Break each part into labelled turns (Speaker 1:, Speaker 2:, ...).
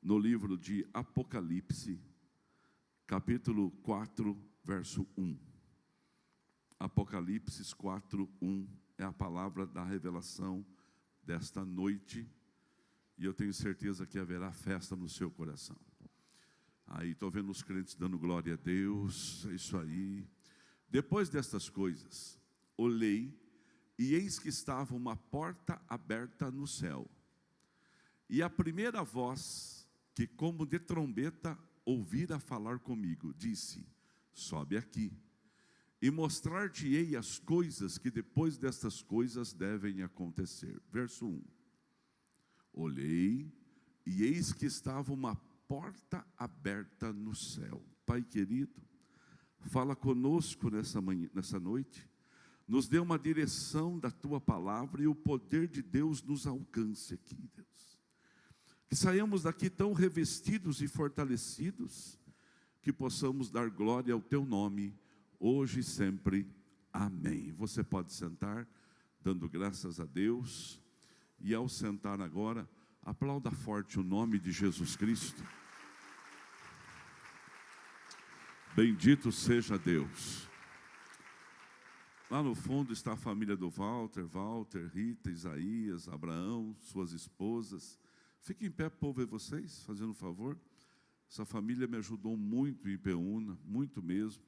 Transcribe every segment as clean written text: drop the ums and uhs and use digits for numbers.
Speaker 1: no livro de Apocalipse, capítulo 4, verso 1. Apocalipse 4, 1 é a palavra da revelação desta noite, e eu tenho certeza que haverá festa no seu coração. Aí estou vendo os crentes dando glória a Deus, é isso aí. Depois destas coisas, olhei, e eis que estava uma porta aberta no céu. E a primeira voz, que como de trombeta ouvira falar comigo, disse: sobe aqui, e mostrar-te-ei as coisas que depois destas coisas devem acontecer. Verso 1. Olhei, e eis que estava uma porta aberta no céu. Pai querido, fala conosco nessa noite, nos dê uma direção da Tua palavra, e o poder de Deus nos alcance aqui, Deus. Que saiamos daqui tão revestidos e fortalecidos, que possamos dar glória ao Teu nome, hoje e sempre. Amém. Você pode sentar, dando graças a Deus. E ao sentar agora, aplauda forte o nome de Jesus Cristo. Bendito seja Deus. Lá no fundo está a família do Walter, Rita, Isaías, Abraão, suas esposas. Fiquem em pé para eu ver vocês, fazendo um favor. Essa família me ajudou muito em Peúna, muito mesmo.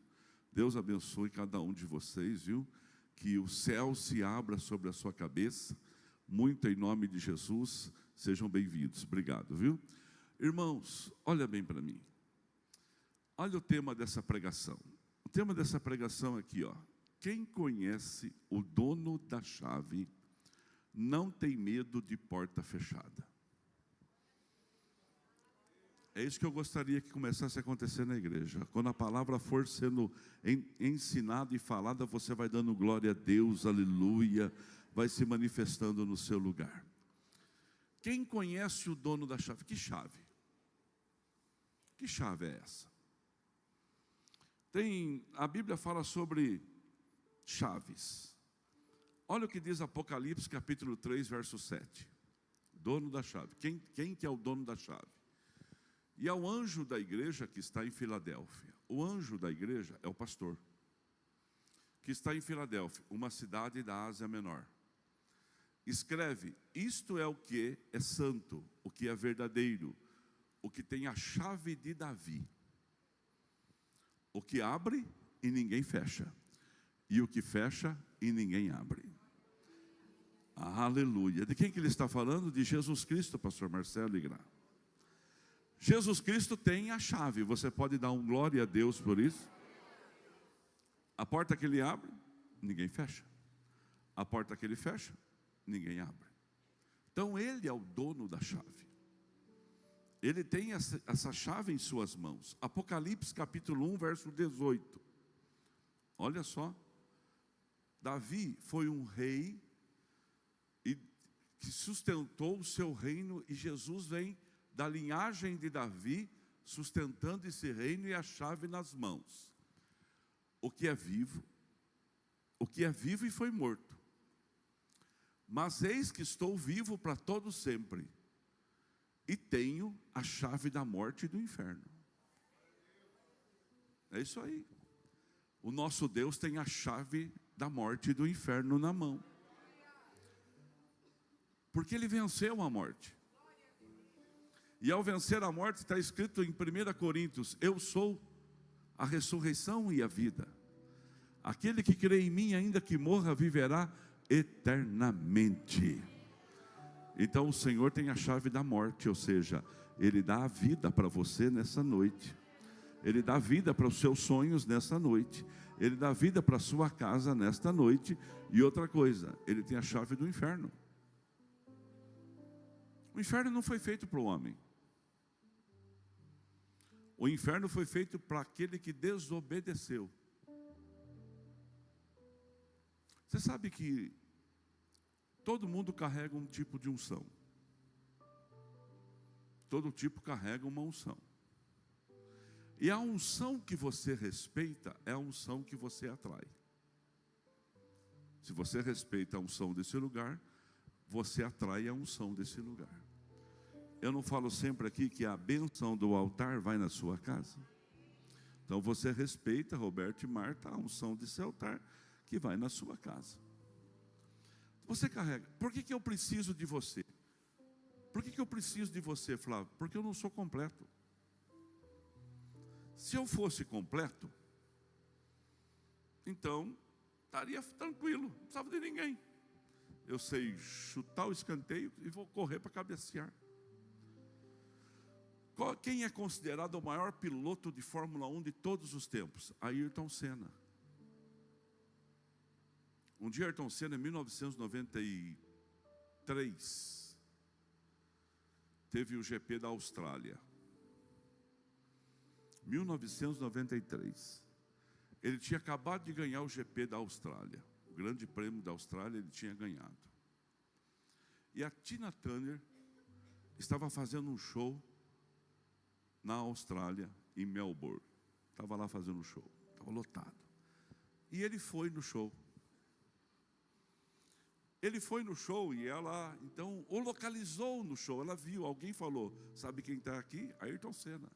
Speaker 1: Deus abençoe cada um de vocês, viu? Que o céu se abra sobre a sua cabeça. Muito em nome de Jesus, sejam bem-vindos. Obrigado, viu? Irmãos, olha bem para mim. Olha o tema dessa pregação. O tema dessa pregação é aqui, ó. Quem conhece o dono da chave não tem medo de porta fechada. É isso que eu gostaria que começasse a acontecer na igreja. Quando a palavra for sendo ensinada e falada, você vai dando glória a Deus, aleluia, vai se manifestando no seu lugar. Quem conhece o dono da chave? Que chave? Que chave é essa? A Bíblia fala sobre chaves. Olha o que diz Apocalipse capítulo 3, verso 7. Dono da chave. Quem que é o dono da chave? E ao anjo da igreja que está em Filadélfia. O anjo da igreja é o pastor, que está em Filadélfia, uma cidade da Ásia Menor. Escreve: isto é o que é santo, o que é verdadeiro, o que tem a chave de Davi. O que abre e ninguém fecha, e o que fecha e ninguém abre. Aleluia. De quem que ele está falando? De Jesus Cristo, pastor Marcelo Igrá. Jesus Cristo tem a chave. Você pode dar um glória a Deus por isso? A porta que ele abre, ninguém fecha. A porta que ele fecha, ninguém abre. Então ele é o dono da chave. Ele tem essa chave em suas mãos. Apocalipse capítulo 1, verso 18. Olha só. Davi foi um rei que sustentou o seu reino, e Jesus vem da linhagem de Davi, sustentando esse reino e a chave nas mãos. O que é vivo e foi morto. Mas eis que estou vivo para todo sempre, e tenho a chave da morte e do inferno. É isso aí. O nosso Deus tem a chave da morte e do inferno na mão. Porque Ele venceu a morte. E ao vencer a morte, está escrito em 1 Coríntios: eu sou a ressurreição e a vida. Aquele que crê em mim, ainda que morra, viverá eternamente. Então o Senhor tem a chave da morte, ou seja, Ele dá a vida para você nessa noite. Ele dá vida para os seus sonhos nessa noite. Ele dá vida para a sua casa nesta noite. E outra coisa, Ele tem a chave do inferno. O inferno não foi feito para o homem. O inferno foi feito para aquele que desobedeceu. Você sabe que todo mundo carrega um tipo de unção. Todo tipo carrega uma unção. E a unção que você respeita é a unção que você atrai. Se você respeita a unção desse lugar, você atrai a unção desse lugar. Eu não falo sempre aqui que a bênção do altar vai na sua casa? Então você respeita, Roberto e Marta, a unção desse altar que vai na sua casa. Você carrega. Por que eu preciso de você? Por que eu preciso de você, Flávio? Porque eu não sou completo. Se eu fosse completo, então estaria tranquilo, não precisava de ninguém. Eu sei chutar o escanteio e vou correr para cabecear. Quem é considerado o maior piloto de Fórmula 1 de todos os tempos? Ayrton Senna. Um dia Ayrton Senna, em 1993, teve o GP da Austrália. 1993. Ele tinha acabado de ganhar o GP da Austrália. O grande prêmio da Austrália ele tinha ganhado. E a Tina Turner estava fazendo um show na Austrália, em Melbourne. Estava lá fazendo um show. Estava lotado. E ele foi no show. Ele foi no show e ela, então, o localizou no show. Ela viu, alguém falou, sabe quem está aqui? Ayrton Senna.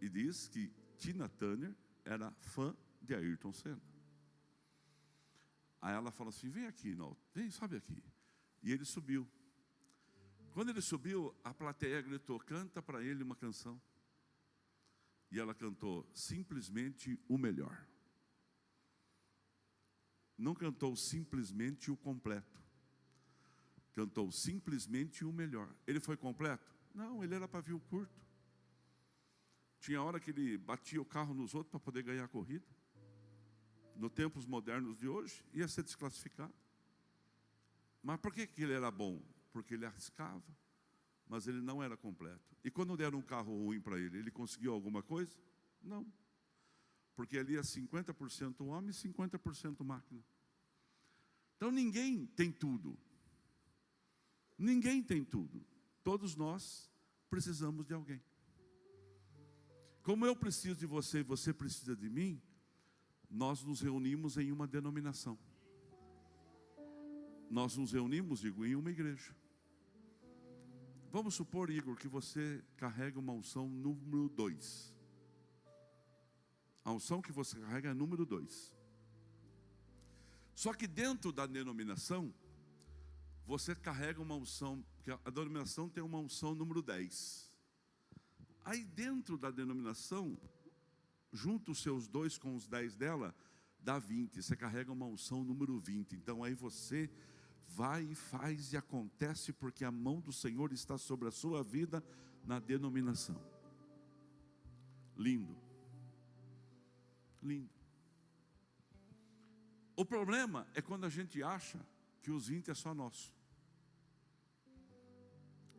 Speaker 1: E diz que Tina Turner era fã de Ayrton Senna. Aí ela falou assim, vem aqui, não, vem, sobe aqui. E ele subiu. Quando ele subiu, a plateia gritou, canta para ele uma canção. E ela cantou, simplesmente o melhor. Não cantou simplesmente o completo. Cantou simplesmente o melhor. Ele foi completo? Não, ele era pavio curto. Tinha hora que ele batia o carro nos outros para poder ganhar a corrida. No tempos modernos de hoje, ia ser desclassificado. Mas por que ele era bom? Porque ele arriscava, mas ele não era completo. E quando deram um carro ruim para ele, ele conseguiu alguma coisa? Não. Porque ali é 50% homem e 50% máquina. Então ninguém tem tudo. Ninguém tem tudo. Todos nós precisamos de alguém. Como eu preciso de você e você precisa de mim, nós nos reunimos em uma denominação. Nós nos reunimos, digo, em uma igreja. Vamos supor, Igor, que você carrega uma unção número 2. A unção que você carrega é número 2. Só que dentro da denominação, você carrega uma unção, porque a denominação tem uma unção número 10. Aí dentro da denominação, junta os seus 2 com os 10 dela, dá 20. Você carrega uma unção número 20. Então aí você vai e faz e acontece, porque a mão do Senhor está sobre a sua vida na denominação. Lindo. Lindo. O problema é quando a gente acha que os 20 é só nosso.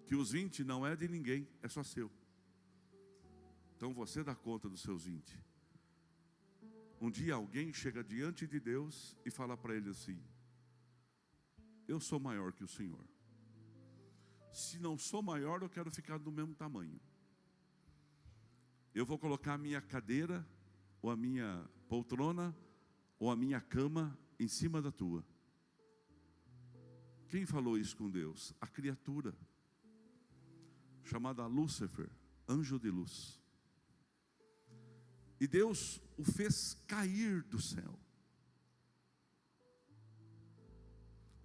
Speaker 1: Que os 20 não é de ninguém, é só seu. Então você dá conta dos seus 20. Um dia alguém chega diante de Deus e fala para ele assim, eu sou maior que o Senhor. Se não sou maior, eu quero ficar do mesmo tamanho. Eu vou colocar a minha cadeira, ou a minha poltrona, ou a minha cama em cima da tua. Quem falou isso com Deus? A criatura, chamada Lúcifer, anjo de luz. E Deus o fez cair do céu.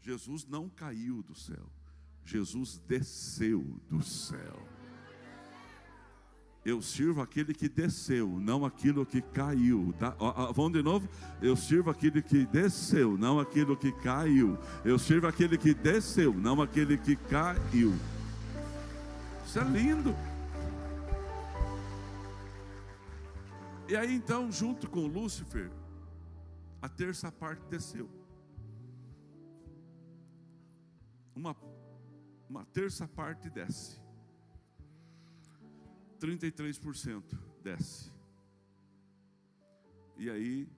Speaker 1: Jesus não caiu do céu. Jesus desceu do céu. Eu sirvo aquele que desceu, não aquilo que caiu. Vamos de novo? Eu sirvo aquele que desceu, não aquilo que caiu. Eu sirvo aquele que desceu, não aquele que caiu. Isso é lindo. E aí então, junto com Lúcifer, a terça parte desceu. Uma terça parte desce. 33% desce. E aí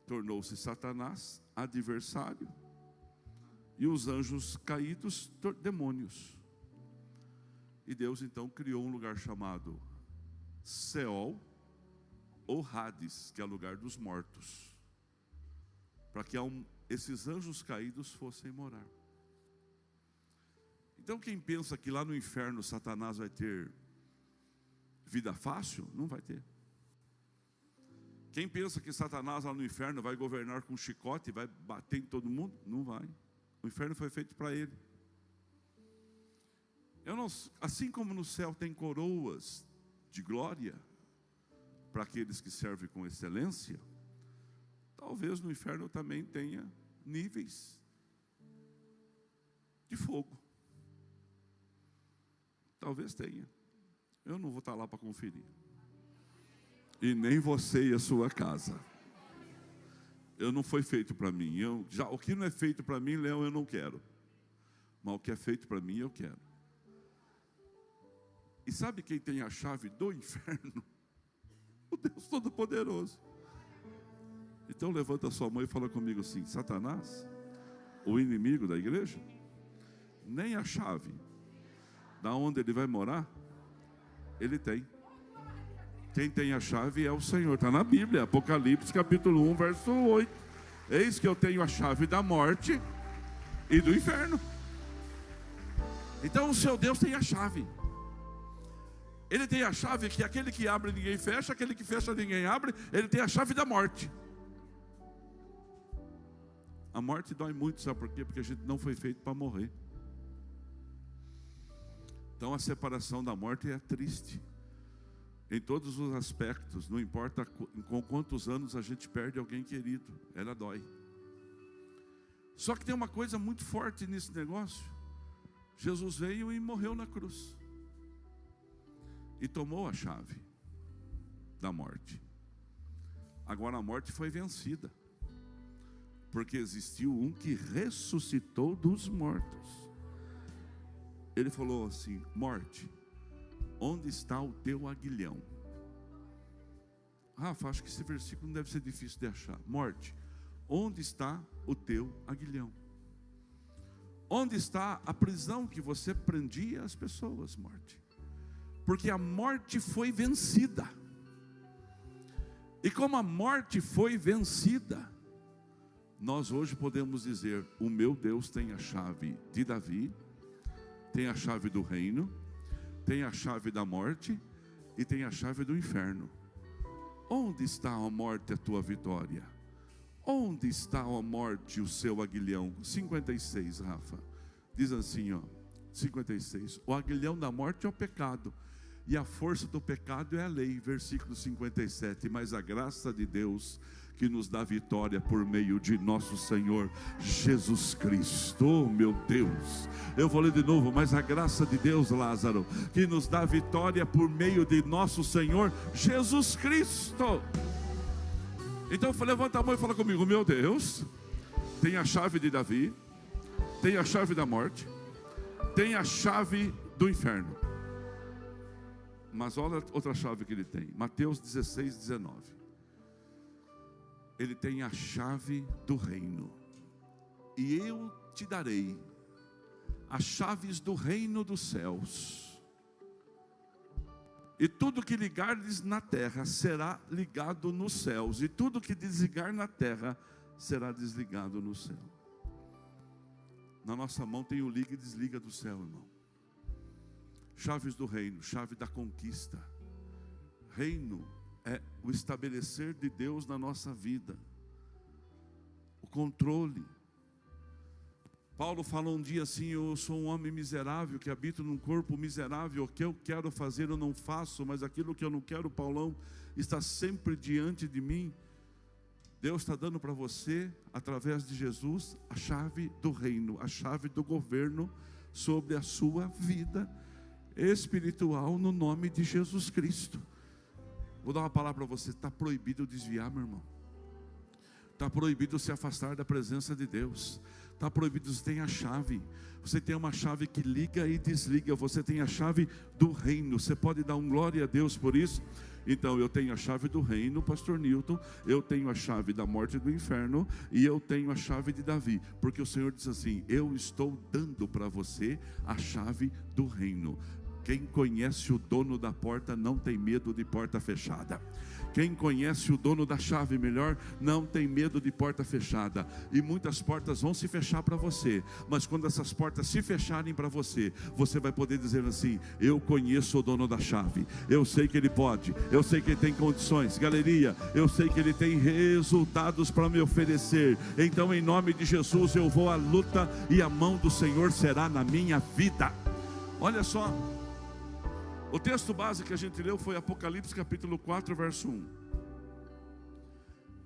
Speaker 1: tornou-se Satanás adversário e os anjos caídos demônios. E Deus então criou um lugar chamado Seol ou Hades, que é o lugar dos mortos, para que esses anjos caídos fossem morar. Então Então quem pensa que lá no inferno Satanás vai ter vida fácil, não vai ter. Quem pensa que Satanás lá no inferno vai governar com chicote e vai bater em todo mundo, não vai. O inferno foi feito para ele. Assim como no céu tem coroas de glória para aqueles que servem com excelência, talvez no inferno também tenha níveis de fogo. Talvez tenha. Eu não vou estar lá para conferir. E nem você e a sua casa. Eu não foi feito para mim. O que não é feito para mim, Léo, eu não quero. Mas o que é feito para mim, eu quero. E sabe quem tem a chave do inferno? O Deus Todo-Poderoso. Então levanta a sua mão e fala comigo assim: Satanás, o inimigo da igreja, nem a chave da onde ele vai morar, ele tem. Quem tem a chave é o Senhor. Está na Bíblia, Apocalipse capítulo 1, verso 8. Eis que eu tenho a chave da morte e do inferno. Então o seu Deus tem a chave. Ele tem a chave que aquele que abre ninguém fecha, aquele que fecha ninguém abre. Ele tem a chave da morte. A morte dói muito, sabe por quê? Porque a gente não foi feito para morrer. Então a separação da morte é triste. Em todos os aspectos, não importa com quantos anos a gente perde alguém querido, ela dói. Só que tem uma coisa muito forte nesse negócio. Jesus veio e morreu na cruz. E tomou a chave da morte. Agora a morte foi vencida. Porque existiu um que ressuscitou dos mortos. Ele falou assim: morte, onde está o teu aguilhão? Rafa, acho que esse versículo não deve ser difícil de achar. Morte, onde está o teu aguilhão? Onde está a prisão que você prendia as pessoas, morte? Porque a morte foi vencida. E como a morte foi vencida, nós hoje podemos dizer: o meu Deus tem a chave de Davi, tem a chave do reino, tem a chave da morte e tem a chave do inferno. Onde está, ó morte, a tua vitória? Onde está, ó morte, o seu aguilhão? 56, Rafa. Diz assim, ó, 56. O aguilhão da morte é o pecado, e a força do pecado é a lei. Versículo 57. Mas a graça de Deus que nos dá vitória por meio de nosso Senhor Jesus Cristo. Oh, meu Deus, eu vou ler de novo. Mas a graça de Deus, Lázaro, que nos dá vitória por meio de nosso Senhor Jesus Cristo. Então levanta a mão e fala comigo: meu Deus tem a chave de Davi, tem a chave da morte, tem a chave do inferno. Mas olha outra chave que ele tem, Mateus 16, 19. Ele tem a chave do reino. E eu te darei as chaves do reino dos céus. E tudo que ligares na terra será ligado nos céus. E tudo que desligar na terra será desligado no céu. Na nossa mão tem o liga e desliga do céu, irmão. Chaves do reino, chave da conquista. Reino é o estabelecer de Deus na nossa vida, o controle. Paulo falou um dia assim: eu sou um homem miserável, que habito num corpo miserável. O que eu quero fazer eu não faço, mas aquilo que eu não quero, Paulão, está sempre diante de mim. Deus está dando para você, através de Jesus, a chave do reino, a chave do governo sobre a sua vida espiritual, no nome de Jesus Cristo. Vou dar uma palavra para você: está proibido desviar, meu irmão. Está proibido se afastar da presença de Deus. Está proibido, você tem a chave. Você tem uma chave que liga e desliga. Você tem a chave do reino. Você pode dar um glória a Deus por isso? Então eu tenho a chave do reino, pastor Newton. Eu tenho a chave da morte e do inferno. E eu tenho a chave de Davi. Porque o Senhor diz assim: eu estou dando para você a chave do reino. Quem conhece o dono da porta não tem medo de porta fechada. Quem conhece o dono da chave melhor não tem medo de porta fechada. E muitas portas vão se fechar para você, mas quando essas portas se fecharem para você, você vai poder dizer assim: eu conheço o dono da chave, eu sei que ele pode, eu sei que ele tem condições, galeria, eu sei que ele tem resultados para me oferecer. Então, em nome de Jesus, eu vou à luta e a mão do Senhor será na minha vida. Olha só, o texto base que a gente leu foi Apocalipse capítulo 4, verso 1.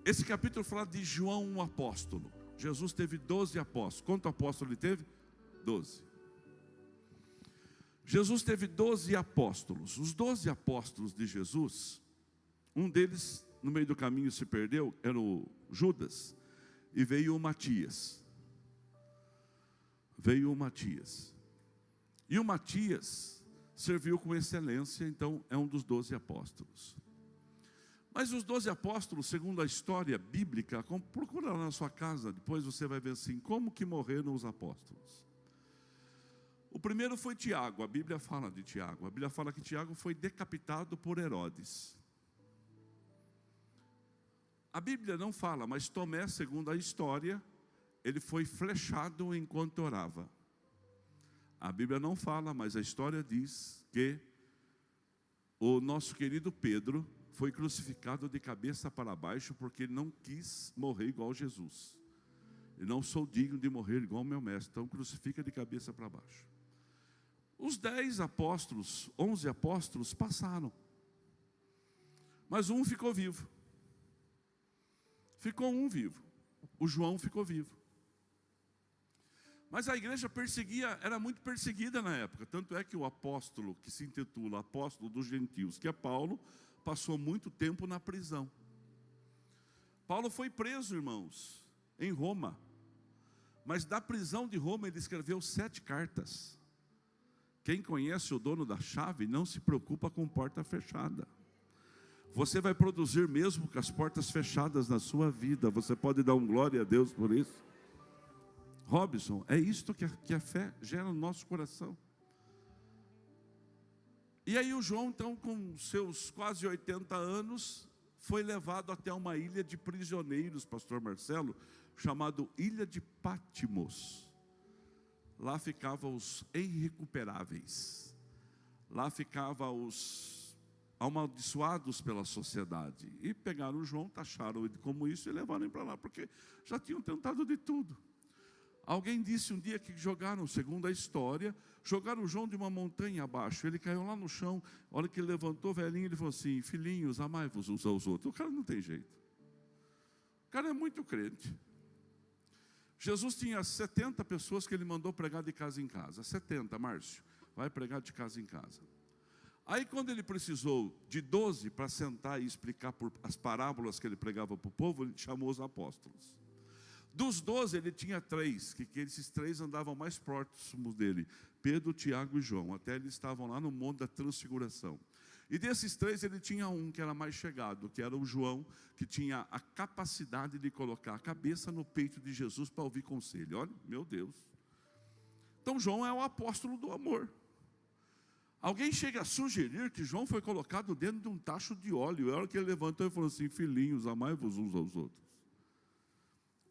Speaker 1: Esse capítulo fala de João, um apóstolo. Jesus teve 12 apóstolos. Quantos apóstolos ele teve? 12. Jesus teve 12 apóstolos. Os 12 apóstolos de Jesus, um deles no meio do caminho se perdeu, era o Judas, e veio o Matias. E o Matias serviu com excelência, então é um dos 12 apóstolos. Mas os 12 apóstolos, segundo a história bíblica, procura lá na sua casa, depois você vai ver assim, como que morreram os apóstolos. O primeiro foi Tiago, a Bíblia fala de Tiago. A Bíblia fala que Tiago foi decapitado por Herodes. A Bíblia não fala, mas Tomé, segundo a história, ele foi flechado enquanto orava. A Bíblia não fala, mas a história diz que o nosso querido Pedro foi crucificado de cabeça para baixo porque ele não quis morrer igual Jesus. Eu não sou digno de morrer igual meu mestre, então crucifica de cabeça para baixo. Os 10 apóstolos, 11 apóstolos passaram, mas um ficou vivo. Ficou um vivo, o João ficou vivo. Mas a igreja era muito perseguida na época. Tanto é que o apóstolo, que se intitula apóstolo dos gentios, que é Paulo, passou muito tempo na prisão. Paulo foi preso, irmãos, em Roma. Mas da prisão de Roma ele escreveu 7 cartas. Quem conhece o dono da chave não se preocupa com porta fechada. Você vai produzir mesmo com as portas fechadas na sua vida. Você pode dar um glória a Deus por isso? Robson, é isto que a fé gera no nosso coração. E aí o João, então, com seus quase 80 anos, foi levado até uma ilha de prisioneiros, pastor Marcelo, chamado Ilha de Patmos. Lá ficavam os irrecuperáveis. Lá ficavam os amaldiçoados pela sociedade. E pegaram o João, taxaram ele como isso e levaram ele para lá, porque já tinham tentado de tudo. Alguém disse um dia que jogaram, segundo a história, jogaram o João de uma montanha abaixo. Ele caiu lá no chão, a hora que ele levantou, velhinho, ele falou assim: filhinhos, amai-vos uns aos outros. O cara não tem jeito. O cara é muito crente. Jesus tinha 70 pessoas que ele mandou pregar de casa em casa. 70, Márcio, vai pregar de casa em casa. Aí quando ele precisou de 12 para sentar e explicar as parábolas que ele pregava para o povo, ele chamou os apóstolos. Dos 12 ele tinha 3, que esses 3 andavam mais próximos dele, Pedro, Tiago e João, até eles estavam lá no Monte da Transfiguração. E desses 3 ele tinha um que era mais chegado, que era o João, que tinha a capacidade de colocar a cabeça no peito de Jesus para ouvir conselho. Olha, meu Deus. Então João é o apóstolo do amor. Alguém chega a sugerir que João foi colocado dentro de um tacho de óleo. E a hora que ele levantou e falou assim: filhinhos, amai-vos uns aos outros.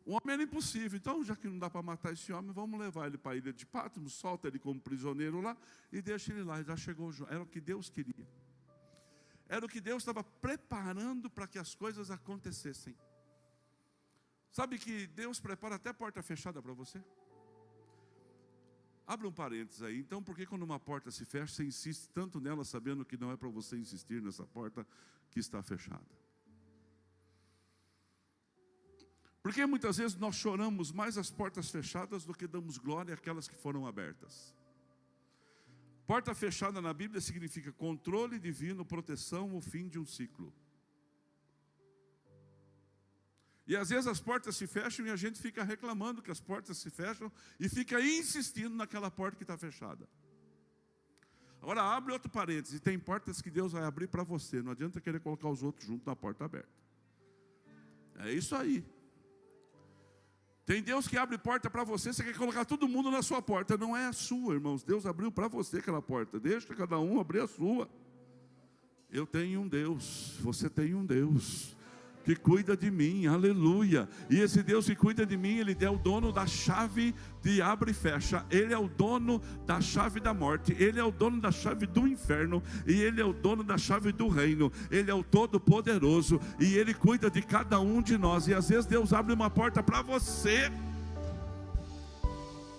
Speaker 1: O homem era impossível, então já que não dá para matar esse homem, vamos levar ele para a ilha de Patmos, solta ele como prisioneiro lá e deixa ele lá. E já chegou João, era o que Deus queria. Era o que Deus estava preparando para que as coisas acontecessem. Sabe que Deus prepara até porta fechada para você? Abre um parênteses aí, então por que quando uma porta se fecha, você insiste tanto nela sabendo que não é para você insistir nessa porta que está fechada? Porque muitas vezes nós choramos mais as portas fechadas do que damos glória àquelas que foram abertas. Porta fechada na Bíblia significa controle divino, proteção, o fim de um ciclo. E às vezes as portas se fecham e a gente fica reclamando que as portas se fecham e fica insistindo naquela porta que está fechada. Agora abre outro parênteses, tem portas que Deus vai abrir para você, não adianta querer colocar os outros junto na porta aberta. É isso aí. Tem Deus que abre porta para você, você quer colocar todo mundo na sua porta. Não é a sua, irmãos. Deus abriu para você aquela porta. Deixa cada um abrir a sua. Eu tenho um Deus, você tem um Deus que cuida de mim, aleluia. E esse Deus que cuida de mim, Ele é o dono da chave de abre e fecha. Ele é o dono da chave da morte. Ele é o dono da chave do inferno. E Ele é o dono da chave do reino. Ele é o Todo-Poderoso. E Ele cuida de cada um de nós. E às vezes Deus abre uma porta para você.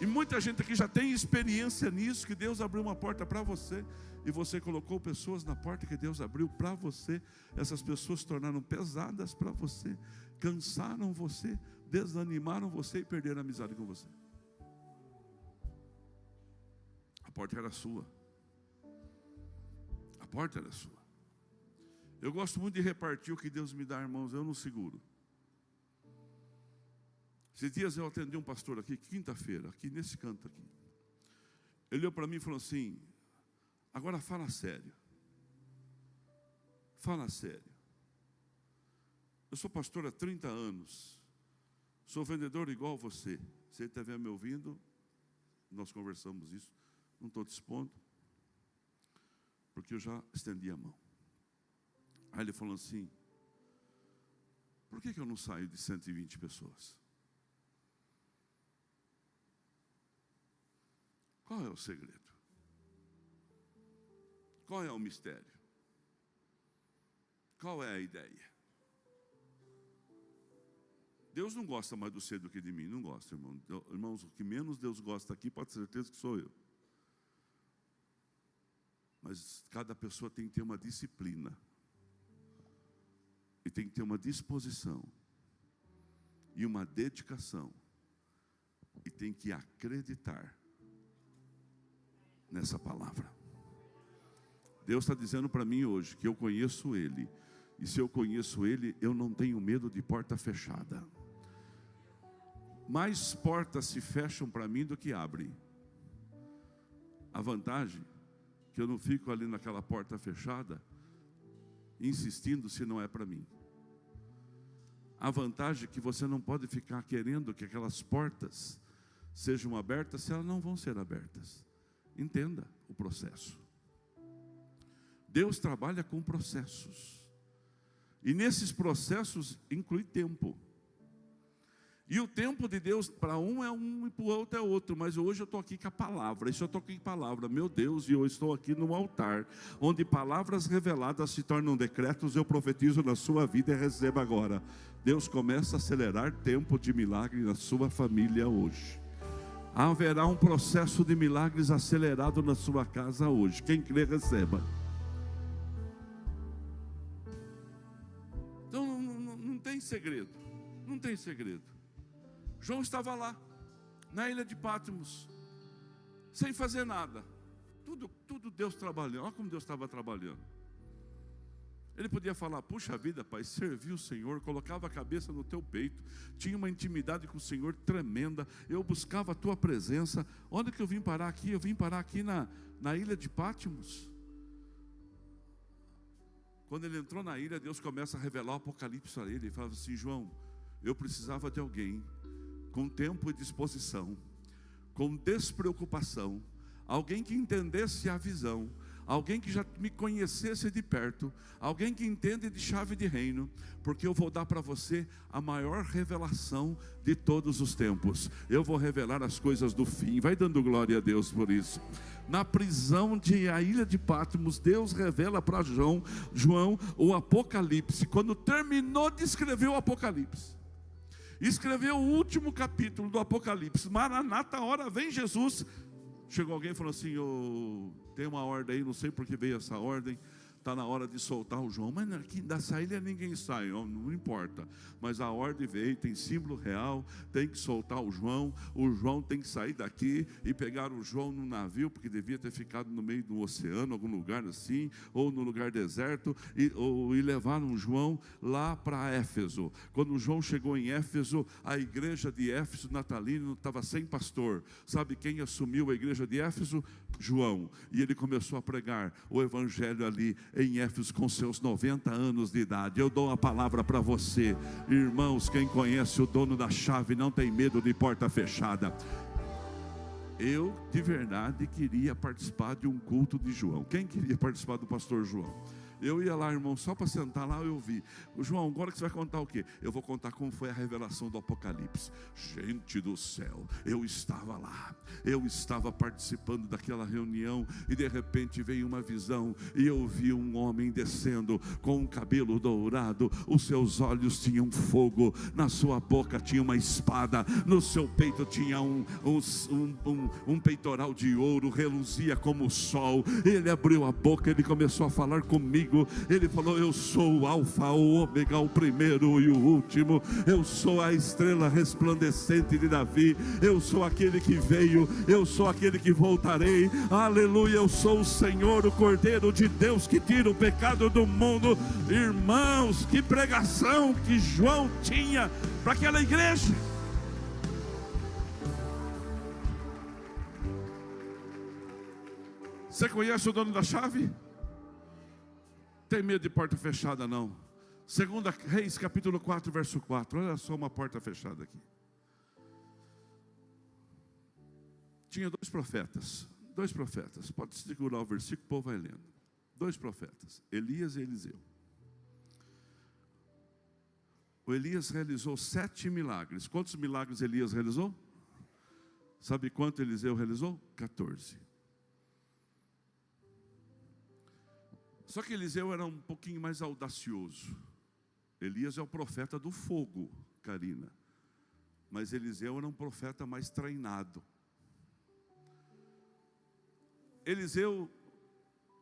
Speaker 1: E muita gente aqui já tem experiência nisso, que Deus abriu uma porta para você. E você colocou pessoas na porta que Deus abriu para você. Essas pessoas se tornaram pesadas para você, cansaram você, desanimaram você e perderam a amizade com você. A porta era sua. A porta era sua. Eu gosto muito de repartir o que Deus me dá, irmãos, eu não seguro. Esses dias eu atendi um pastor aqui, quinta-feira, aqui nesse canto aqui. Ele olhou para mim e falou assim: agora fala sério. Fala sério. Eu sou pastor há 30 anos. Sou vendedor igual você. Você estiver me ouvindo, nós conversamos isso. Não estou te expondo, porque eu já estendi a mão. Aí ele falou assim: por que eu não saio de 120 pessoas? Qual é o segredo? Qual é o mistério? Qual é a ideia? Deus não gosta mais do você do que de mim, não gosta, irmão. Irmãos, o que menos Deus gosta aqui, pode ter certeza que sou eu. Mas cada pessoa tem que ter uma disciplina. E tem que ter uma disposição. E uma dedicação. E tem que acreditar nessa palavra. Deus está dizendo para mim hoje que eu conheço Ele. E se eu conheço Ele, eu não tenho medo de porta fechada. Mais portas se fecham para mim do que abrem. A vantagem é que eu não fico ali naquela porta fechada, insistindo se não é para mim. A vantagem é que você não pode ficar querendo que aquelas portas sejam abertas se elas não vão ser abertas. Entenda o processo. Deus trabalha com processos. E nesses processos inclui tempo. E o tempo de Deus para um é um e para o outro é outro. Mas hoje eu estou aqui com a palavra. Isso eu estou aqui com a palavra. Meu Deus, e eu estou aqui no altar, onde palavras reveladas se tornam decretos. Eu profetizo na sua vida e receba agora. Deus começa a acelerar tempo de milagre na sua família hoje. Haverá um processo de milagres acelerado na sua casa hoje. Quem crê, receba. Então não tem segredo. Não tem segredo. João estava lá, na ilha de Patmos, sem fazer nada. Tudo Deus trabalhando. Olha como Deus estava trabalhando. Ele podia falar: puxa vida, pai, servi o Senhor, colocava a cabeça no teu peito, tinha uma intimidade com o Senhor tremenda, eu buscava a tua presença. Onde que eu vim parar aqui? Eu vim parar aqui na ilha de Patmos. Quando ele entrou na ilha, Deus começa a revelar o Apocalipse para ele. Ele fala assim: João, eu precisava de alguém com tempo e disposição, com despreocupação, alguém que entendesse a visão, alguém que já me conhecesse de perto, alguém que entende de chave de reino, porque eu vou dar para você a maior revelação de todos os tempos. Eu vou revelar as coisas do fim. Vai dando glória a Deus por isso. Na prisão de a ilha de Patmos, Deus revela para João o Apocalipse. Quando terminou de escrever o Apocalipse, escreveu o último capítulo do Apocalipse. Maranata, a hora vem Jesus. Chegou alguém e falou assim: tem uma ordem aí, não sei por que veio essa ordem. Está na hora de soltar o João. Mas aqui dessa ilha ninguém sai, não importa. Mas a ordem veio, tem símbolo real, tem que soltar o João. O João tem que sair daqui e pegar o João no navio, porque devia ter ficado no meio do oceano, algum lugar assim, ou no lugar deserto, e levaram o João lá para Éfeso. Quando o João chegou em Éfeso, a igreja de Éfeso natalino estava sem pastor. Sabe quem assumiu a igreja de Éfeso? João. E ele começou a pregar o evangelho ali. em Éfeso com seus 90 anos de idade. Eu dou a palavra para você, irmãos. Quem conhece o dono da chave não tem medo de porta fechada. Eu de verdade queria participar de um culto de João. Quem queria participar do pastor João? Eu ia lá, irmão, só para sentar lá. Eu vi: João, agora que você vai contar o quê? Eu vou contar como foi a revelação do Apocalipse. Gente do céu, eu estava lá, eu estava participando daquela reunião, e de repente veio uma visão, e eu vi um homem descendo com um cabelo dourado, os seus olhos tinham fogo, na sua boca tinha uma espada, no seu peito tinha um peitoral de ouro, reluzia como o sol. Ele abriu a boca, ele começou a falar comigo. Ele falou: eu sou o Alfa, o Ômega, o primeiro e o último. Eu sou a estrela resplandecente de Davi. Eu sou aquele que veio, eu sou aquele que voltarei. Aleluia, eu sou o Senhor, o Cordeiro de Deus que tira o pecado do mundo. Irmãos, que pregação que João tinha para aquela igreja. Você conhece o dono da chave? Tem medo de porta fechada não. 2 Reis capítulo 4 verso 4. Olha só uma porta fechada aqui. Tinha dois profetas. Pode segurar o versículo, o povo vai lendo. Dois profetas, Elias e Eliseu. O Elias realizou 7 milagres. Quantos milagres Elias realizou? Sabe quanto Eliseu realizou? 14. Só que Eliseu era um pouquinho mais audacioso. Elias é o profeta do fogo, Karina. Mas Eliseu era um profeta mais treinado. Eliseu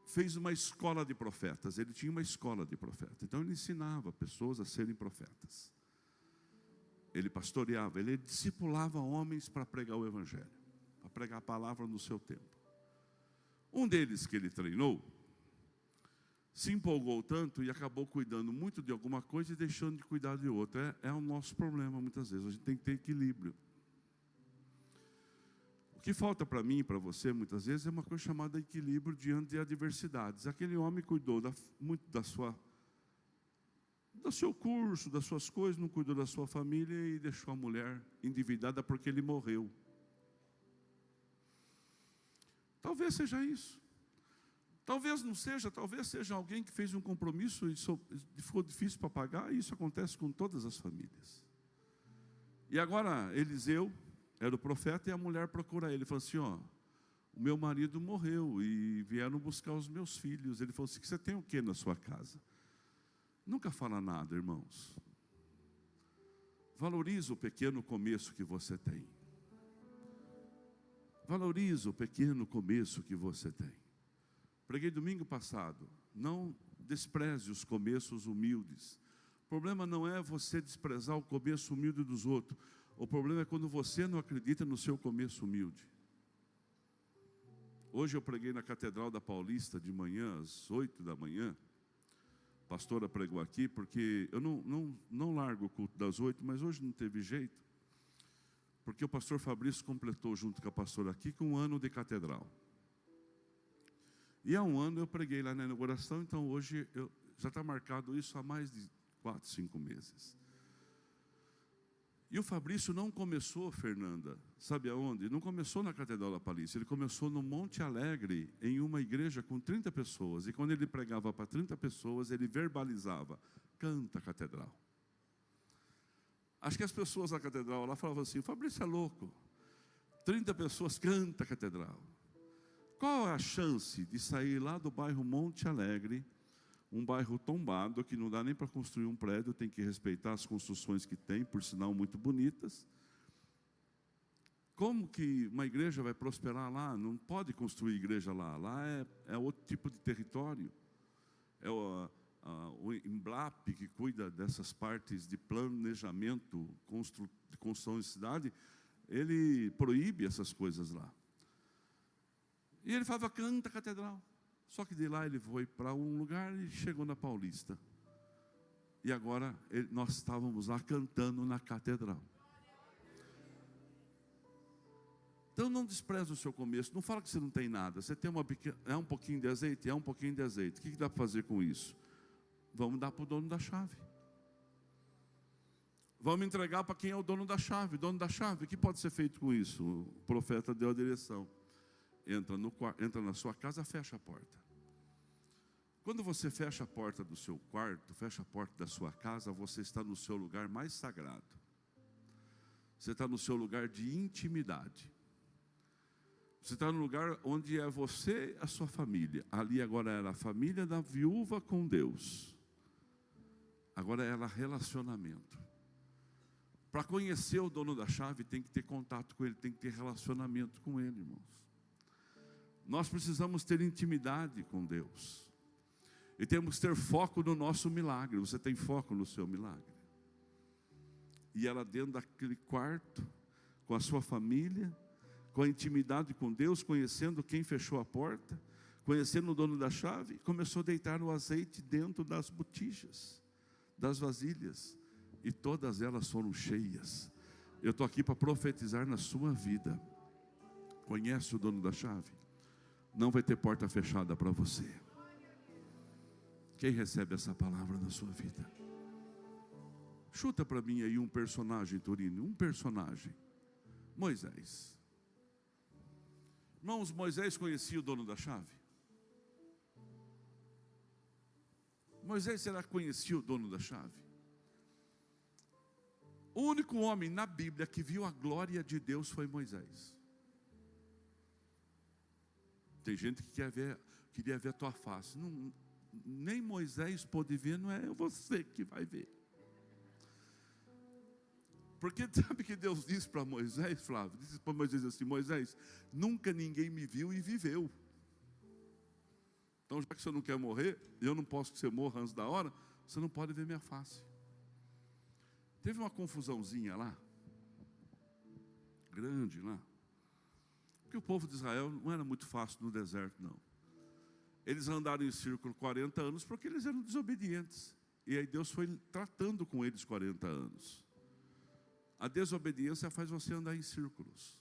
Speaker 1: fez uma escola de profetas. Ele tinha uma escola de profetas. Então ele ensinava pessoas a serem profetas. Ele pastoreava, ele discipulava homens para pregar o evangelho, para pregar a palavra no seu tempo. Um deles que ele treinou se empolgou tanto e acabou cuidando muito de alguma coisa e deixando de cuidar de outra. É o nosso problema muitas vezes. A gente tem que ter equilíbrio. O que falta para mim e para você muitas vezes é uma coisa chamada equilíbrio diante de adversidades. Aquele homem cuidou muito do seu curso, das suas coisas, não cuidou da sua família e deixou a mulher endividada porque ele morreu. Talvez seja isso. Talvez não seja, talvez seja alguém que fez um compromisso e ficou difícil para pagar, e isso acontece com todas as famílias. E agora Eliseu era o profeta e a mulher procura ele, falou assim: ó, o meu marido morreu e vieram buscar os meus filhos. Ele falou assim: você tem o que na sua casa? Nunca fala nada, irmãos. Valoriza o pequeno começo que você tem. Valoriza o pequeno começo que você tem. Preguei domingo passado: não despreze os começos humildes. O problema não é você desprezar o começo humilde dos outros. O problema é quando você não acredita no seu começo humilde. Hoje eu preguei na Catedral da Paulista de manhã, às 8 da manhã. A pastora pregou aqui, porque eu não largo o culto das 8, mas hoje não teve jeito. Porque o pastor Fabrício completou junto com a pastora aqui com 1 ano de catedral. E há 1 ano eu preguei lá na inauguração, então hoje já está marcado isso há mais de 4, 5 meses. E o Fabrício não começou, Fernanda, sabe aonde? Não começou na Catedral da Paulista, ele começou no Monte Alegre, em uma igreja com 30 pessoas. E quando ele pregava para 30 pessoas, ele verbalizava: canta catedral. Acho que as pessoas da catedral lá falavam assim: o Fabrício é louco, 30 pessoas, canta catedral. Qual é a chance de sair lá do bairro Monte Alegre, um bairro tombado, que não dá nem para construir um prédio, tem que respeitar as construções que tem, por sinal muito bonitas. Como que uma igreja vai prosperar lá? Não pode construir igreja lá. Lá é outro tipo de território. É o Emblap, que cuida dessas partes de planejamento, de construção de cidade, ele proíbe essas coisas lá. E ele falava: canta catedral. Só que de lá ele foi para um lugar e chegou na Paulista. E agora nós estávamos lá cantando na catedral. Então não despreze o seu começo. Não fala que você não tem nada. Você tem um pouquinho de azeite? É um pouquinho de azeite. O que dá para fazer com isso? Vamos dar para o dono da chave. Vamos entregar para quem é o dono da chave. Dono da chave, o que pode ser feito com isso? O profeta deu a direção. Entra na sua casa, fecha a porta. Quando você fecha a porta do seu quarto, fecha a porta da sua casa, você está no seu lugar mais sagrado. Você está no seu lugar de intimidade. Você está no lugar onde é você e a sua família. Ali agora era a família da viúva com Deus. Agora era relacionamento. Para conhecer o dono da chave, tem que ter contato com ele, tem que ter relacionamento com ele, irmãos. Nós precisamos ter intimidade com Deus. E temos que ter foco no nosso milagre. Você tem foco no seu milagre? E ela dentro daquele quarto, com a sua família, com a intimidade com Deus, conhecendo quem fechou a porta, conhecendo o dono da chave, começou a deitar o azeite dentro das botijas, das vasilhas, e todas elas foram cheias. Eu estou aqui para profetizar na sua vida. Conhece o dono da chave? Não vai ter porta fechada para você. Quem recebe essa palavra na sua vida? Chuta para mim aí um personagem, Torino, um personagem. Moisés. Irmãos, Moisés conhecia o dono da chave? Moisés, será que conhecia o dono da chave? O único homem na Bíblia que viu a glória de Deus foi Moisés. Tem gente que queria ver a tua face. Não, nem Moisés pôde ver, não é você que vai ver. Porque sabe que Deus disse para Moisés, Flávio? Disse para Moisés assim: Moisés, nunca ninguém me viu e viveu. Então, já que você não quer morrer, eu não posso que você morra antes da hora, você não pode ver minha face. Teve uma confusãozinha lá, grande lá, porque o povo de Israel não era muito fácil no deserto, não. Eles andaram em círculo 40 anos porque eles eram desobedientes. E aí Deus foi tratando com eles 40 anos. A desobediência faz você andar em círculos.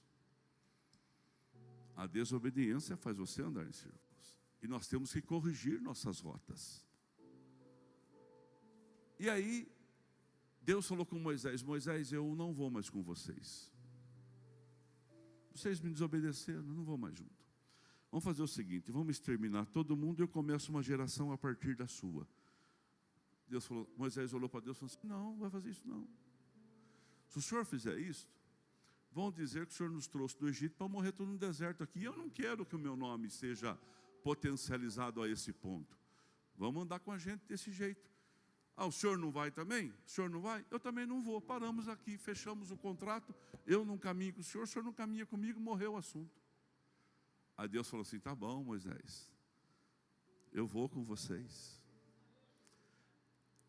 Speaker 1: A desobediência faz você andar em círculos. E nós temos que corrigir nossas rotas. E aí, Deus falou com Moisés: Moisés, eu não vou mais com vocês. Vocês me desobedeceram, eu não vou mais junto. Vamos fazer o seguinte, vamos exterminar todo mundo e eu começo uma geração a partir da sua. Deus falou, Moisés olhou para Deus e falou assim: não, não vai fazer isso não. Se o senhor fizer isso, vão dizer que o senhor nos trouxe do Egito para morrer todo no deserto aqui. Eu não quero que o meu nome seja potencializado a esse ponto. Vamos andar com a gente desse jeito. Ah, o senhor não vai também? O senhor não vai? Eu também não vou. Paramos aqui, fechamos o contrato. Eu não caminho com o senhor não caminha comigo, morreu o assunto. Aí Deus falou assim: tá bom, Moisés, eu vou com vocês.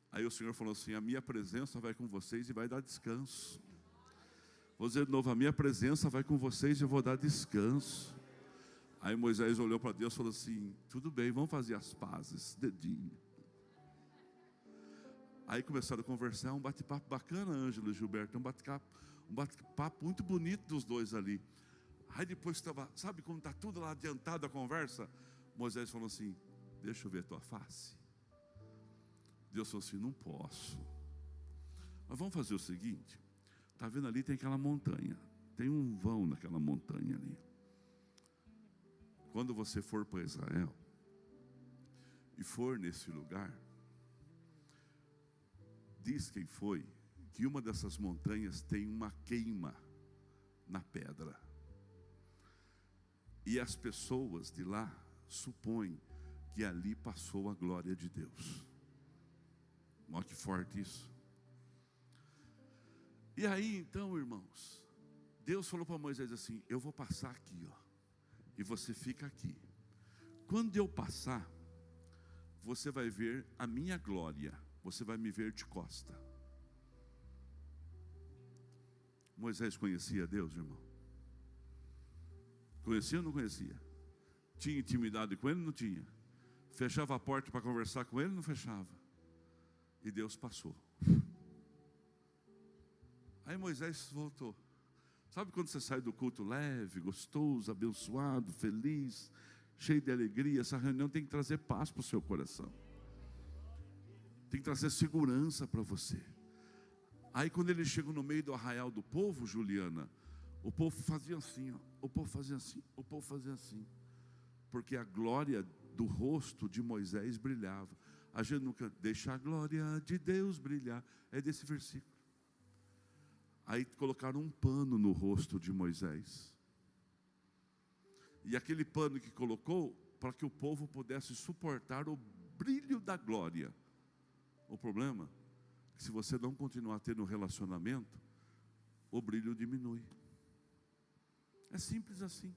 Speaker 1: Aí o Senhor falou assim: a minha presença vai com vocês e vai dar descanso. Vou dizer de novo: a minha presença vai com vocês e eu vou dar descanso. Aí Moisés olhou para Deus e falou assim: tudo bem, vamos fazer as pazes, dedinho. Aí começaram a conversar, um bate-papo bacana, Ângelo e Gilberto, um bate-papo muito bonito dos dois ali. Aí depois estava, sabe como está tudo lá adiantado a conversa? Moisés falou assim: deixa eu ver a tua face. Deus falou assim: não posso. Mas vamos fazer o seguinte: está vendo ali, tem aquela montanha. Tem um vão naquela montanha ali. Quando você for para Israel e for nesse lugar, diz quem foi que uma dessas montanhas tem uma queima na pedra. E as pessoas de lá supõem que ali passou a glória de Deus. Olha que forte isso. E aí então, irmãos, Deus falou para Moisés assim: eu vou passar aqui, ó, e você fica aqui. Quando eu passar, você vai ver a minha glória. Você vai me ver de costa. Moisés conhecia Deus, irmão? Conhecia ou não conhecia? Tinha intimidade com ele ou não tinha? Fechava a porta para conversar com ele ou não fechava? E Deus passou. Aí Moisés voltou. Sabe quando você sai do culto leve, gostoso, abençoado, feliz, cheio de alegria? Essa reunião tem que trazer paz para o seu coração. Tem que trazer segurança para você. Aí quando ele chegou no meio do arraial do povo, Juliana, o povo fazia assim, ó, o povo fazia assim, o povo fazia assim. Porque a glória do rosto de Moisés brilhava. A gente nunca deixa a glória de Deus brilhar. É desse versículo. Aí colocaram um pano no rosto de Moisés. E aquele pano que colocou, para que o povo pudesse suportar o brilho da glória. O problema é que se você não continuar tendo um relacionamento, o brilho diminui. É simples assim.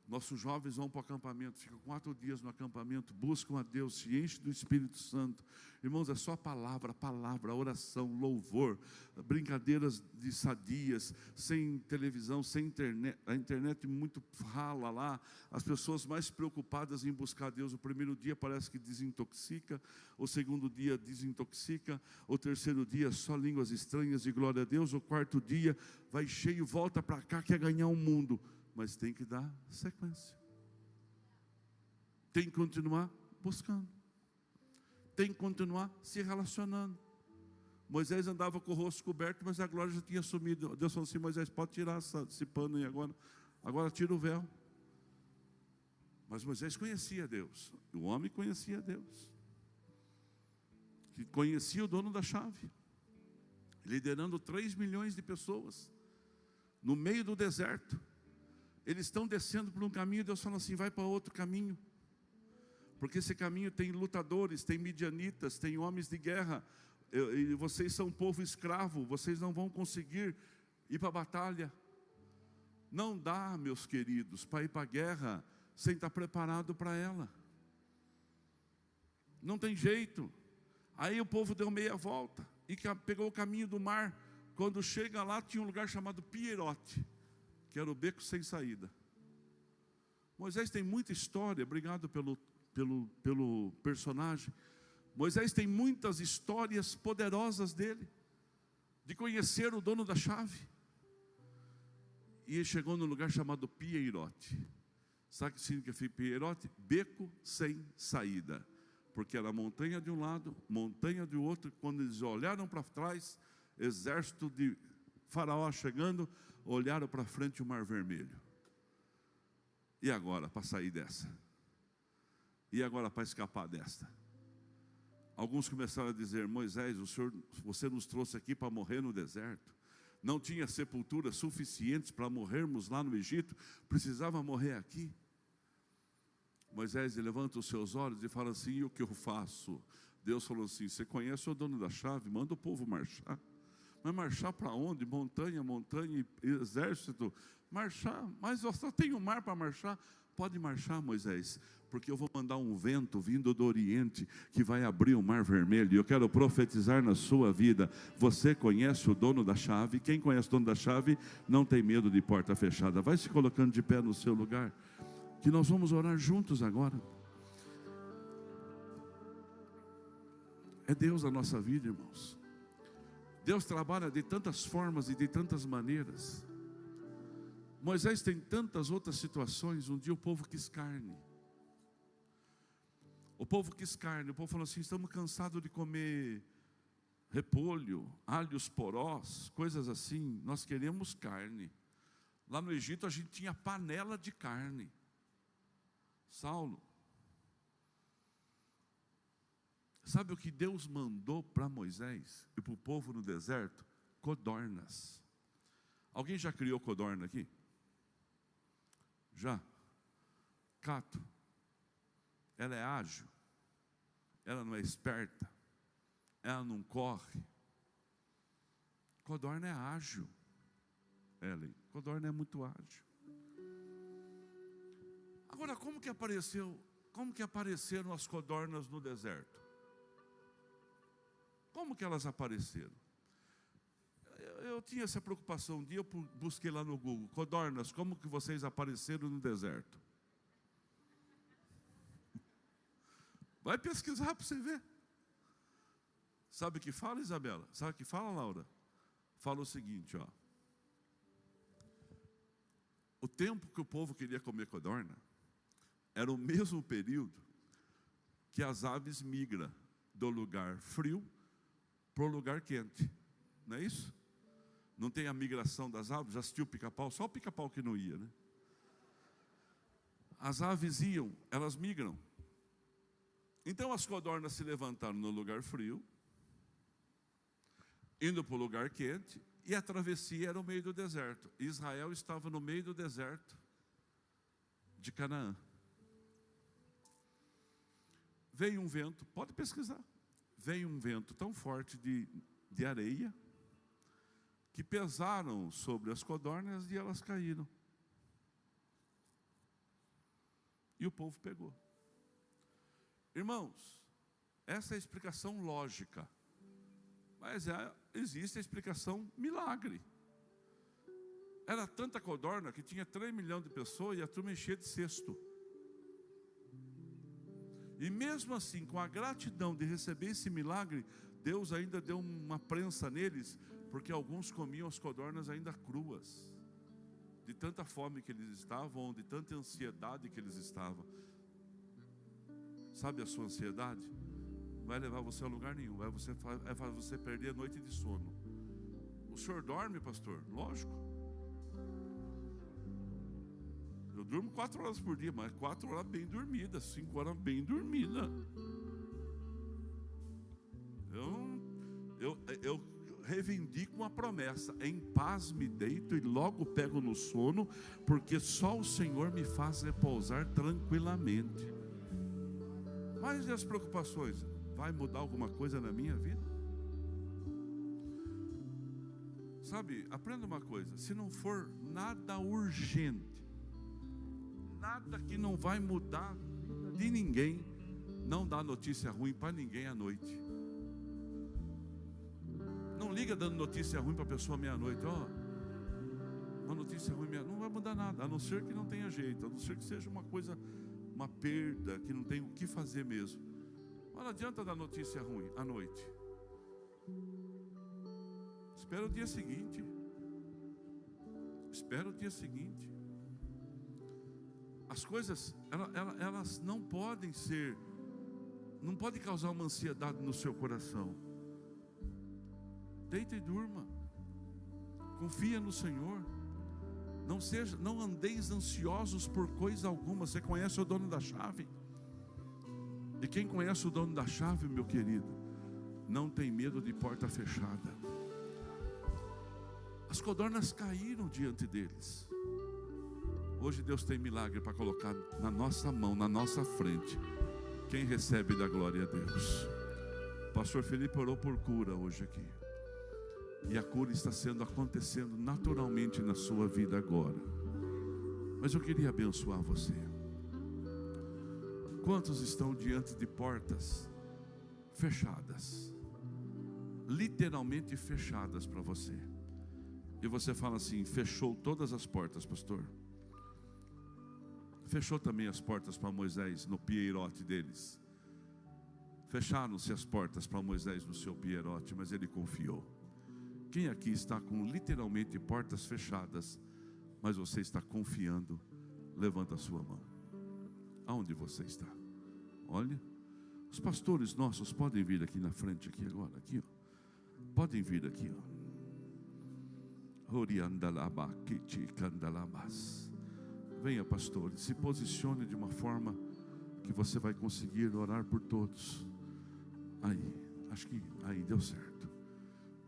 Speaker 1: Nossos jovens vão para o acampamento, ficam 4 dias no acampamento, buscam a Deus, se enchem do Espírito Santo. Irmãos, é só palavra, oração, louvor, brincadeiras de sadias, sem televisão, sem internet, a internet muito rala lá, as pessoas mais preocupadas em buscar a Deus. O primeiro dia parece que desintoxica, o segundo dia desintoxica, o terceiro dia só línguas estranhas e glória a Deus, o quarto dia vai cheio, volta para cá, quer ganhar o mundo. Mas tem que dar sequência. Tem que continuar buscando. Tem que continuar se relacionando. Moisés andava com o rosto coberto, mas a glória já tinha sumido. Deus falou assim: Moisés, pode tirar esse pano aí agora. Agora tira o véu. Mas Moisés conhecia Deus. O homem conhecia Deus. Que conhecia o dono da chave. Liderando 3 milhões de pessoas. No meio do deserto. Eles estão descendo por um caminho, Deus fala assim: vai para outro caminho. Porque esse caminho tem lutadores, tem midianitas, tem homens de guerra. E vocês são um povo escravo, vocês não vão conseguir ir para a batalha. Não dá, meus queridos, para ir para a guerra sem estar preparado para ela. Não tem jeito. Aí o povo deu meia volta e pegou o caminho do mar. Quando chega lá, tinha um lugar chamado Pierote, que era o beco sem saída. Moisés tem muita história, obrigado pelo personagem. Moisés tem muitas histórias poderosas dele, de conhecer o dono da chave. E ele chegou num lugar chamado Pierote. Sabe o que significa Pierote? Beco sem saída. Porque era montanha de um lado, montanha do outro. Quando eles olharam para trás, exército de Faraó chegando, olharam para frente o Mar Vermelho. E agora para sair dessa? E agora para escapar desta? Alguns começaram a dizer: Moisés, você nos trouxe aqui para morrer no deserto. Não tinha sepulturas suficientes para morrermos lá no Egito, precisava morrer aqui. Moisés levanta os seus olhos e fala assim: e o que eu faço? Deus falou assim: você conhece o dono da chave? Manda o povo marchar. Mas marchar para onde? Montanha, exército. Marchar, mas eu só tenho mar para marchar. Pode marchar, Moisés, porque eu vou mandar um vento vindo do Oriente que vai abrir o Mar Vermelho. E eu quero profetizar na sua vida. Você conhece o dono da chave? Quem conhece o dono da chave não tem medo de porta fechada. Vai se colocando de pé no seu lugar, que nós vamos orar juntos agora. É Deus a nossa vida, irmãos. Deus trabalha de tantas formas e de tantas maneiras. Moisés tem tantas outras situações. Um dia o povo quis carne. O povo quis carne. O povo falou assim: estamos cansados de comer repolho, alhos porós, coisas assim. Nós queremos carne. Lá no Egito a gente tinha panela de carne. Saulo, sabe o que Deus mandou para Moisés e para o povo no deserto? Codornas. Alguém já criou codorna aqui? Já? Cato. Ela é ágil. Ela não é esperta. Ela não corre. Codorna é ágil. Ellen, codorna é muito ágil. Agora, como que apareceram as codornas no deserto? Como que elas apareceram? Eu tinha essa preocupação. Um dia eu busquei lá no Google: codornas, como que vocês apareceram no deserto? Vai pesquisar para você ver. Sabe o que fala, Isabela? Sabe o que fala, Laura? fala o seguinte, ó. O tempo que o povo queria comer codorna era o mesmo período que as aves migram do lugar frio para o lugar quente. Não é isso? Não tem a migração das aves? Já assistiu o pica-pau? Só o pica-pau que não ia, né? As aves iam, elas migram. Então as codornas se levantaram no lugar frio, indo para o lugar quente, e a travessia era o meio do deserto. Israel estava no meio do deserto de Canaã. Veio um vento, pode pesquisar, veio um vento tão forte de areia, que pesaram sobre as codornas e elas caíram. E o povo pegou. Irmãos, essa é a explicação lógica. Mas existe a explicação milagre. Era tanta codorna que tinha 3 milhões de pessoas e a turma enchia de cesto. E mesmo assim, com a gratidão de receber esse milagre, Deus ainda deu uma prensa neles, porque alguns comiam as codornas ainda cruas, de tanta fome que eles estavam, de tanta ansiedade que eles estavam. Sabe a sua ansiedade? Não vai levar você a lugar nenhum, vai você perder a noite de sono. O senhor dorme, pastor? Lógico. Eu durmo 4 horas por dia, mas 4 horas bem dormidas, 5 horas bem dormida. Eu reivindico uma promessa: em paz me deito e logo pego no sono, porque só o Senhor me faz repousar tranquilamente. Mas e as preocupações? Vai mudar alguma coisa na minha vida? Sabe, aprenda uma coisa: se não for nada urgente, nada que não vai mudar de ninguém, não dá notícia ruim para ninguém à noite. Não liga dando notícia ruim para a pessoa meia-noite. Ó, uma notícia ruim não vai mudar nada, a não ser que não tenha jeito, a não ser que seja uma coisa, uma perda, que não tem o que fazer mesmo. Mas não adianta dar notícia ruim à noite. Espera o dia seguinte. Espera o dia seguinte. As coisas, elas não podem ser, não pode causar uma ansiedade no seu coração. Deita e durma. Confia no Senhor. Não andeis ansiosos por coisa alguma. Você conhece o dono da chave? E quem conhece o dono da chave, meu querido, não tem medo de porta fechada. As codornas caíram diante deles. Hoje Deus tem milagre para colocar na nossa mão, na nossa frente. Quem recebe da glória a Deus. O pastor Felipe orou por cura hoje aqui. E a cura está acontecendo naturalmente na sua vida agora. Mas eu queria abençoar você. Quantos estão diante de portas fechadas? Literalmente fechadas para você. E você fala assim: fechou todas as portas, pastor. Fechou também as portas para Moisés no pierote deles. Fecharam-se as portas para Moisés no seu pierote, mas ele confiou. Quem aqui está com literalmente portas fechadas, mas você está confiando? Levanta a sua mão. Aonde você está? Olha, os pastores nossos podem vir aqui na frente, aqui agora, aqui, ó. Podem vir aqui, ó. Venha, pastor, se posicione de uma forma que você vai conseguir orar por todos. Aí, acho que aí deu certo.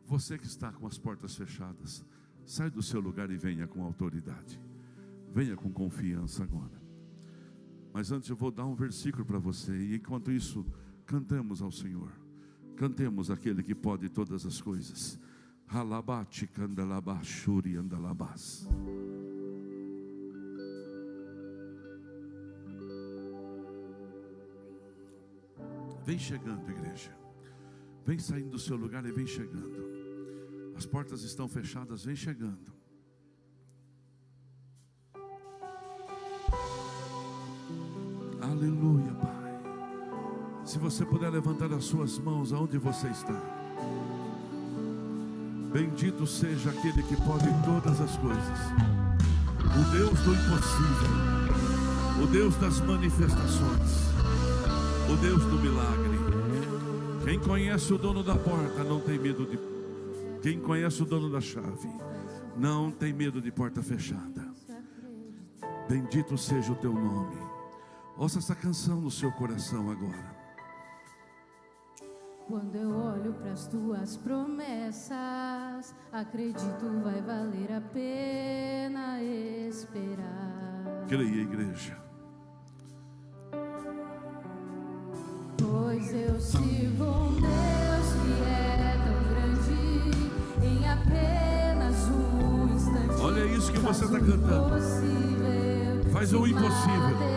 Speaker 1: Você que está com as portas fechadas, sai do seu lugar e venha com autoridade. Venha com confiança agora. Mas antes eu vou dar um versículo para você. E enquanto isso, cantemos ao Senhor. Cantemos aquele que pode todas as coisas. Halabati kandalabashuri andalabas. Vem chegando, igreja. Vem saindo do seu lugar e vem chegando. As portas estão fechadas, vem chegando. Aleluia, Pai. Se você puder levantar as suas mãos aonde você está. Bendito seja aquele que pode todas as coisas, o Deus do impossível, o Deus das manifestações, o Deus do milagre. Quem conhece o dono da porta não tem medo de... Quem conhece o dono da chave não tem medo de porta fechada. Bendito seja o teu nome. Ouça essa canção no seu coração agora.
Speaker 2: Quando eu olho para as tuas promessas, acredito vai valer a pena esperar.
Speaker 1: Creia, igreja.
Speaker 2: Pois eu sirvo um Deus que é tão grande, em apenas um instante.
Speaker 1: Olha isso que você está cantando. Faz o impossível.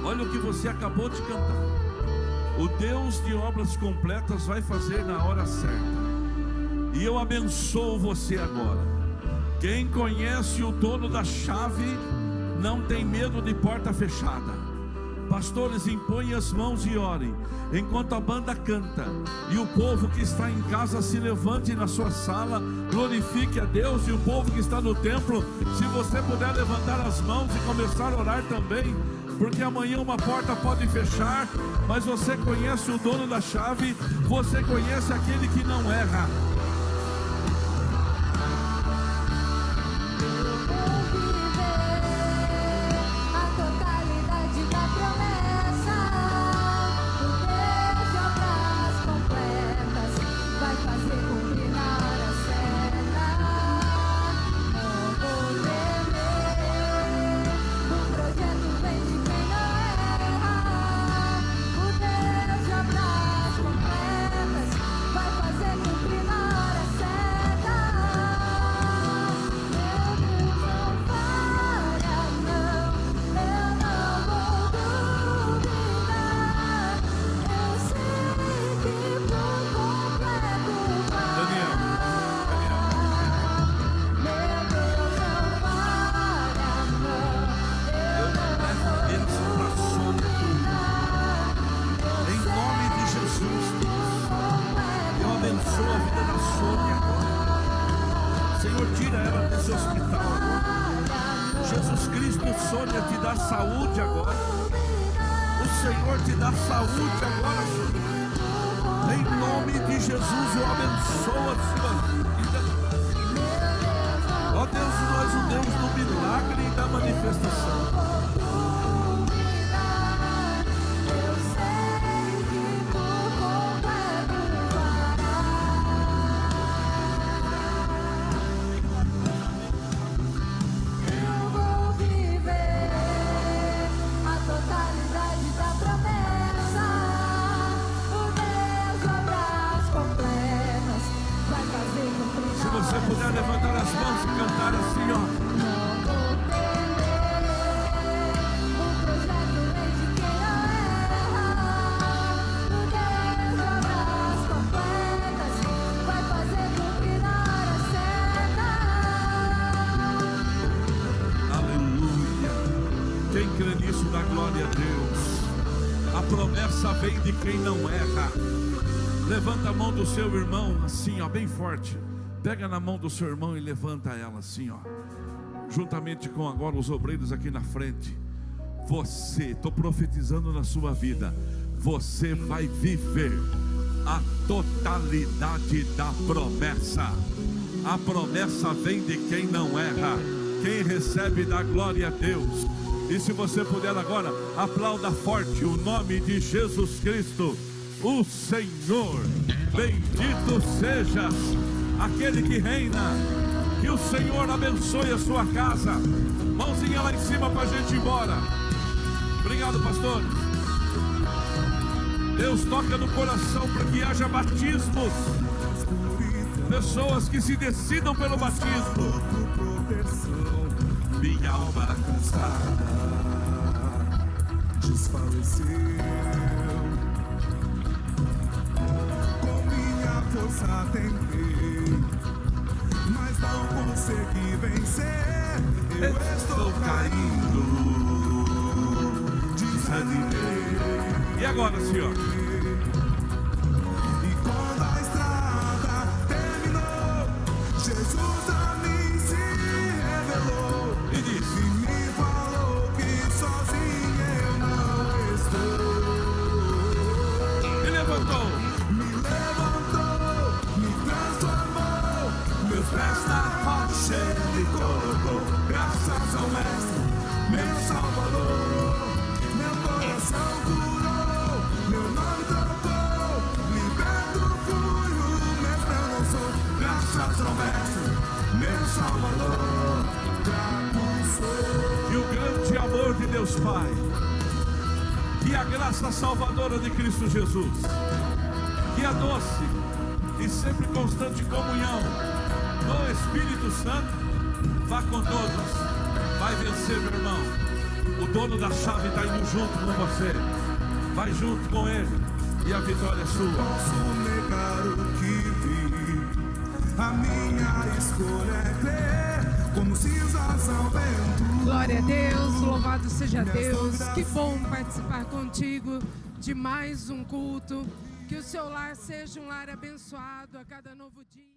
Speaker 1: Olha o que você acabou de cantar. O Deus de obras completas vai fazer na hora certa. E eu abençoo você agora. Quem conhece o dono da chave não tem medo de porta fechada. Pastores, impõem as mãos e orem enquanto a banda canta, e o povo que está em casa se levante na sua sala, glorifique a Deus. E o povo que está no templo, se você puder levantar as mãos e começar a orar também, porque amanhã uma porta pode fechar, mas você conhece o dono da chave, você conhece aquele que não erra. Sônia, te dá saúde agora. O Senhor te dá saúde agora, Sônia. Em nome de Jesus, eu abençoo a sua vida. Ó Deus, tu és o Deus do milagre e da manifestação. Se você puder levantar as mãos e cantar assim, ó. Aleluia. Quem crê nisso dá glória a Deus. A promessa vem de quem não erra. Levanta a mão do seu irmão assim, ó, bem forte. Pega na mão do seu irmão e levanta ela assim, ó. Juntamente com agora os obreiros aqui na frente. Você, estou profetizando na sua vida. Você vai viver a totalidade da promessa. A promessa vem de quem não erra. Quem recebe dá glória a Deus. E se você puder agora, aplauda forte o nome de Jesus Cristo. o Senhor. Bendito seja aquele que reina. Que o Senhor abençoe a sua casa. Mãozinha lá em cima para a gente ir embora. Obrigado, pastor. Deus toca no coração para que haja batismos. Pessoas que se decidam pelo batismo. Minha alma cansada
Speaker 3: desfaleceu. Com minha força tentei, mas não consegui vencer. Eu estou caindo, desanimei.
Speaker 1: E agora, Senhor?
Speaker 3: E quando a estrada terminou, Jesus a mim se revelou
Speaker 1: E disse:
Speaker 3: e me falou que sozinho eu não estou.
Speaker 1: me levantou,
Speaker 3: Me transformou, meus pés na rocha Ele colocou. Graças ao Mestre, meu Salvador, meu coração curou, meu nome trocou, liberto fui, o mesmo eu não sou. Graças ao Mestre, meu Salvador, grato sou.
Speaker 1: e o grande amor de Deus Pai, e a graça salvadora de Cristo Jesus, que a doce e sempre constante comunhão do Espírito Santo vá com todos. Vai vencer, meu irmão. O dono da chave está indo junto com você. Vai junto com ele e a vitória é sua.
Speaker 3: Posso negar o que vi, a minha escolha é crer, como cinzas ao vento.
Speaker 4: Glória a Deus, louvado seja Deus. Que bom participar contigo de mais um culto. Que o seu lar seja um lar abençoado a cada novo dia.